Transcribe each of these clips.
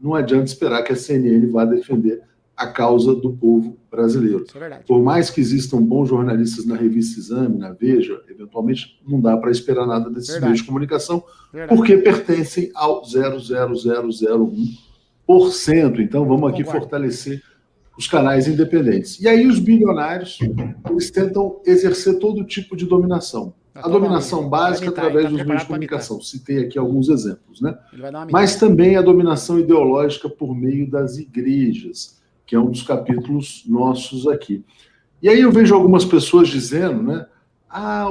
não adianta esperar que a CNN vá defender a causa do povo brasileiro. Isso é verdade. Por mais que existam bons jornalistas na revista Exame, na Veja, eventualmente não dá para esperar nada desses meios de comunicação, porque pertencem ao 0,0001%. Então vamos aqui fortalecer os canais independentes. E aí os bilionários, eles tentam exercer todo tipo de dominação. A dominação básica através dos meios de comunicação. Citei aqui alguns exemplos, né? Mas também a dominação ideológica por meio das igrejas, que é um dos capítulos nossos aqui. E aí eu vejo algumas pessoas dizendo, né?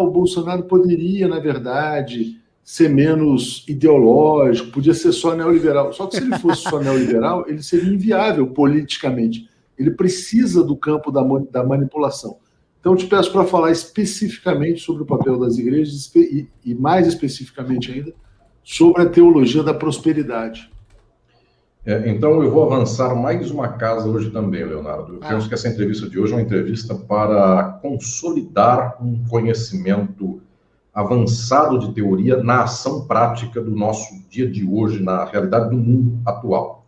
O Bolsonaro poderia, na verdade, ser menos ideológico, podia ser só neoliberal. Só que se ele fosse só neoliberal, ele seria inviável politicamente. Ele precisa do campo da manipulação. Então, eu te peço para falar especificamente sobre o papel das igrejas e mais especificamente ainda, sobre a teologia da prosperidade. Então, eu vou avançar mais uma casa hoje também, Leonardo. Eu penso que essa entrevista de hoje é uma entrevista para consolidar um conhecimento avançado de teoria na ação prática do nosso dia de hoje, na realidade do mundo atual.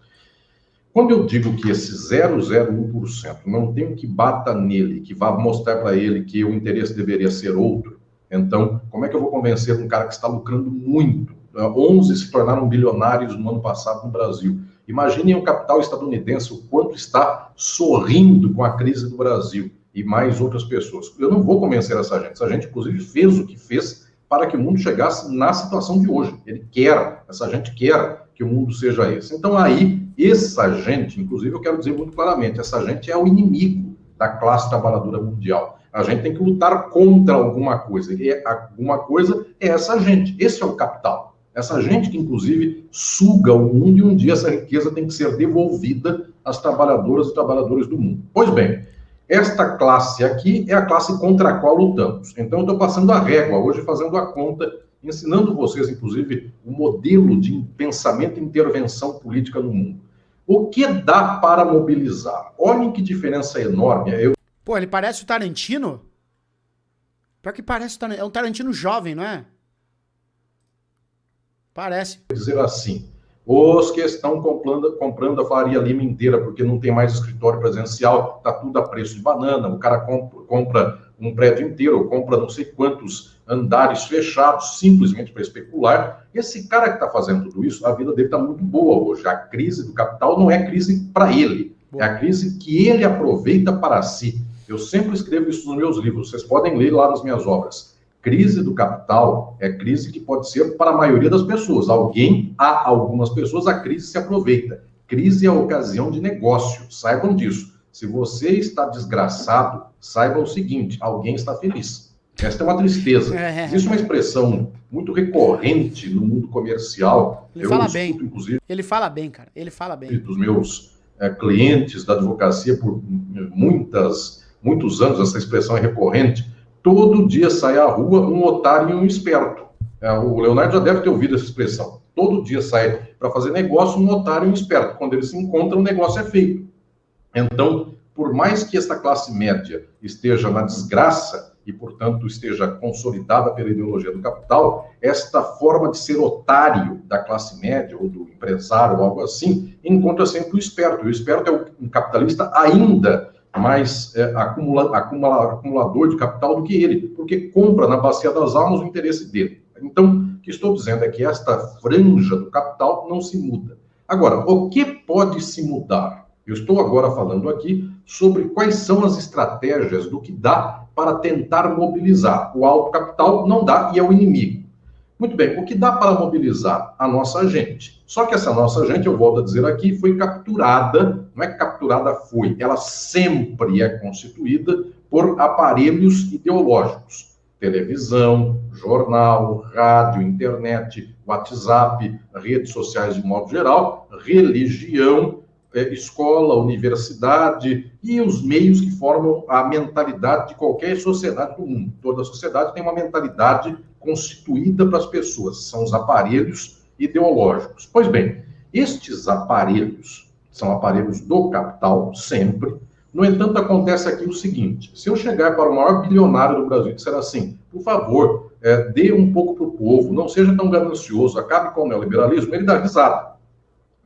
Quando eu digo que esse 0,01% não tem um que bata nele, que vá mostrar para ele que o interesse deveria ser outro, então, como é que eu vou convencer um cara que está lucrando muito? 11 se tornaram bilionários no ano passado no Brasil. Imaginem o capital estadunidense, o quanto está sorrindo com a crise do Brasil e mais outras pessoas. Eu não vou convencer essa gente. Essa gente, inclusive, fez o que fez para que o mundo chegasse na situação de hoje. Essa gente quer que o mundo seja esse. Então, aí, essa gente, inclusive, eu quero dizer muito claramente, essa gente é o inimigo da classe trabalhadora mundial. A gente tem que lutar contra alguma coisa. E alguma coisa é essa gente. Esse é o capital. Essa gente que, inclusive, suga o mundo e um dia essa riqueza tem que ser devolvida às trabalhadoras e trabalhadores do mundo. Pois bem, esta classe aqui é a classe contra a qual lutamos. Então, eu estou passando a régua hoje, fazendo a conta, ensinando vocês, inclusive, o modelo de pensamento e intervenção política no mundo. O que dá para mobilizar? Olhem que diferença enorme. Pô, ele parece o Tarantino? Pior que parece, é um Tarantino jovem, não é? Parece. Vou dizer assim, os que estão comprando a Faria Lima inteira, porque não tem mais escritório presencial, está tudo a preço de banana, o cara compra um prédio inteiro, ou compra não sei quantos andares fechados, simplesmente para especular. Esse cara que está fazendo tudo isso, a vida dele está muito boa hoje. A crise do capital não é crise para ele, é a crise que ele aproveita para si. Eu sempre escrevo isso nos meus livros, vocês podem ler lá nas minhas obras. Crise do capital é crise que pode ser para a maioria das pessoas. Algumas pessoas, a crise se aproveita. Crise é ocasião de negócio, saibam disso. Se você está desgraçado, saiba o seguinte, alguém está feliz. Esta é uma tristeza. Existe uma expressão muito recorrente no mundo comercial. Ele fala bem. Inclusive, ele fala bem, cara. Ele fala bem. Dos meus clientes da advocacia por muitos anos, essa expressão é recorrente. Todo dia sai à rua um otário e um esperto. O Leonardo já deve ter ouvido essa expressão. Todo dia sai para fazer negócio um otário e um esperto. Quando eles se encontram, o negócio é feito. Então, por mais que esta classe média esteja na desgraça e, portanto, esteja consolidada pela ideologia do capital, esta forma de ser otário da classe média ou do empresário ou algo assim, encontra sempre o esperto. E o esperto é um capitalista ainda mais acumulador de capital do que ele, porque compra na bacia das almas o interesse dele. Então, o que estou dizendo é que esta franja do capital não se muda. Agora, o que pode se mudar? Eu estou agora falando aqui sobre quais são as estratégias do que dá para tentar mobilizar. O alto capital não dá e é o inimigo. Muito bem, o que dá para mobilizar? A nossa gente. Só que essa nossa gente, eu volto a dizer aqui, foi capturada, não é que capturada foi, ela sempre é constituída por aparelhos ideológicos. Televisão, jornal, rádio, internet, WhatsApp, redes sociais de modo geral, religião, escola, universidade e os meios que formam a mentalidade de qualquer sociedade do mundo. Toda sociedade tem uma mentalidade constituída para as pessoas, são os aparelhos ideológicos. Pois bem, estes aparelhos são aparelhos do capital, sempre. No entanto, acontece aqui o seguinte, se eu chegar para o maior bilionário do Brasil e disser assim, por favor, dê um pouco para o povo, não seja tão ganancioso, acabe com o neoliberalismo, ele dá risada.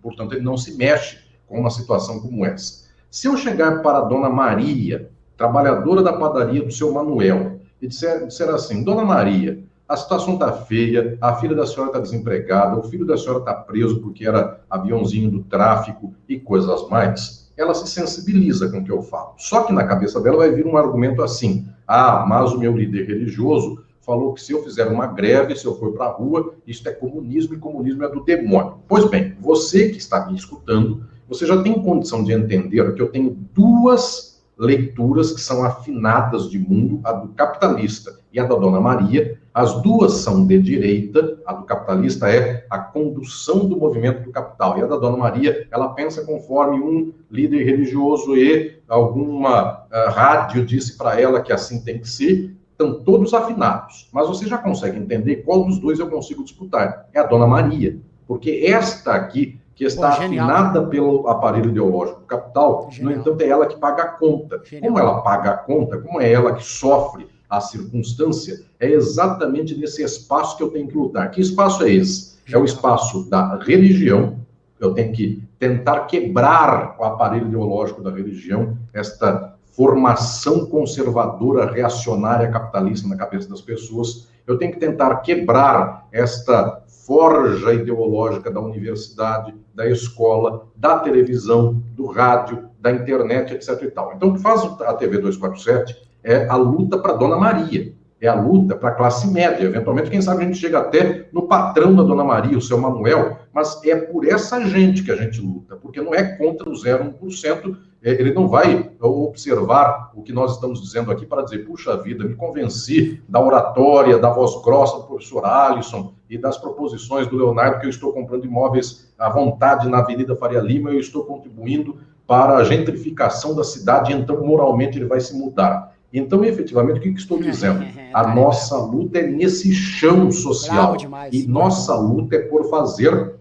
Portanto, ele não se mexe com uma situação como essa. Se eu chegar para a dona Maria, trabalhadora da padaria do seu Manuel, e disser assim, dona Maria, a situação está feia, a filha da senhora está desempregada, o filho da senhora está preso porque era aviãozinho do tráfico e coisas mais, ela se sensibiliza com o que eu falo. Só que na cabeça dela vai vir um argumento assim, mas o meu líder religioso falou que se eu fizer uma greve, se eu for para a rua, isso é comunismo e comunismo é do demônio. Pois bem, você que está me escutando, você já tem condição de entender que eu tenho duas leituras que são afinadas de mundo, a do capitalista e a da Dona Maria. As duas são de direita, a do capitalista é a condução do movimento do capital, e a da Dona Maria, ela pensa conforme um líder religioso e alguma rádio disse para ela que assim tem que ser. Estão todos afinados, mas você já consegue entender qual dos dois eu consigo disputar. É a Dona Maria, porque esta aqui, que está afinada pelo aparelho ideológico do capital, no entanto, é ela que paga a conta. Como ela paga a conta, como é ela que sofre a circunstância, é exatamente nesse espaço que eu tenho que lutar. Que espaço é esse? É o espaço da religião. Eu tenho que tentar quebrar o aparelho ideológico da religião, esta formação conservadora, reacionária, capitalista na cabeça das pessoas. Eu tenho que tentar quebrar esta forja ideológica da universidade, da escola, da televisão, do rádio, da internet, etc. e tal. Então, o que faz a TV 247 é a luta para a Dona Maria, é a luta para a classe média. Eventualmente, quem sabe a gente chega até no patrão da Dona Maria, o seu Manuel, mas é por essa gente que a gente luta, porque não é contra o 0,1%. Ele não vai observar o que nós estamos dizendo aqui para dizer, puxa vida, me convenci da oratória, da voz grossa do professor Alisson e das proposições do Leonardo que eu estou comprando imóveis à vontade na Avenida Faria Lima, eu estou contribuindo para a gentrificação da cidade, então moralmente ele vai se mudar. Então, efetivamente, o que estou dizendo? A nossa luta é nesse chão social. E nossa luta é por fazer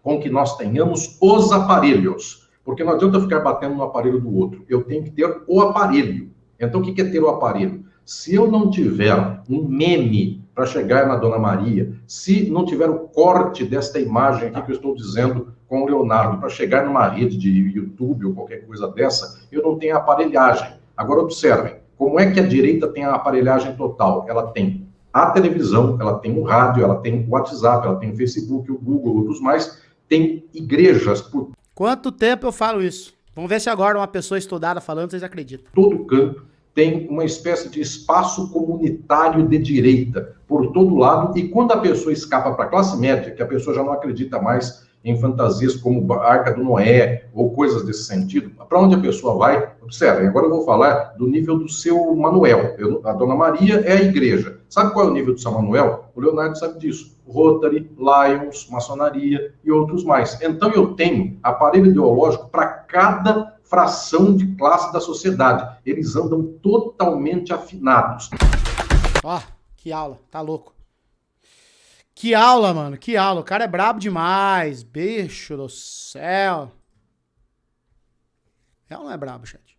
com que nós tenhamos os aparelhos. Porque não adianta ficar batendo no aparelho do outro. Eu tenho que ter o aparelho. Então, o que é ter o aparelho? Se eu não tiver um meme para chegar na Dona Maria, se não tiver o corte desta imagem aqui que eu estou dizendo com o Leonardo, para chegar numa rede de YouTube ou qualquer coisa dessa, eu não tenho aparelhagem. Agora, observem, como é que a direita tem a aparelhagem total? Ela tem a televisão, ela tem o rádio, ela tem o WhatsApp, ela tem o Facebook, o Google, outros mais, tem igrejas por quanto tempo eu falo isso? Vamos ver se agora uma pessoa estudada falando, vocês acreditam. Todo canto tem uma espécie de espaço comunitário de direita por todo lado, e quando a pessoa escapa para a classe média, que a pessoa já não acredita mais em fantasias como a Arca do Noé ou coisas desse sentido, para onde a pessoa vai? Observem, agora eu vou falar do nível do seu Manuel. A Dona Maria é a igreja. Sabe qual é o nível do São Manuel? O Leonardo sabe disso. Rotary, Lions, maçonaria e outros mais. Então eu tenho aparelho ideológico para cada fração de classe da sociedade. Eles andam totalmente afinados. Ó, que aula, tá louco. Que aula, mano, que aula. O cara é brabo demais. Bicho do céu. É ou não é brabo, chat?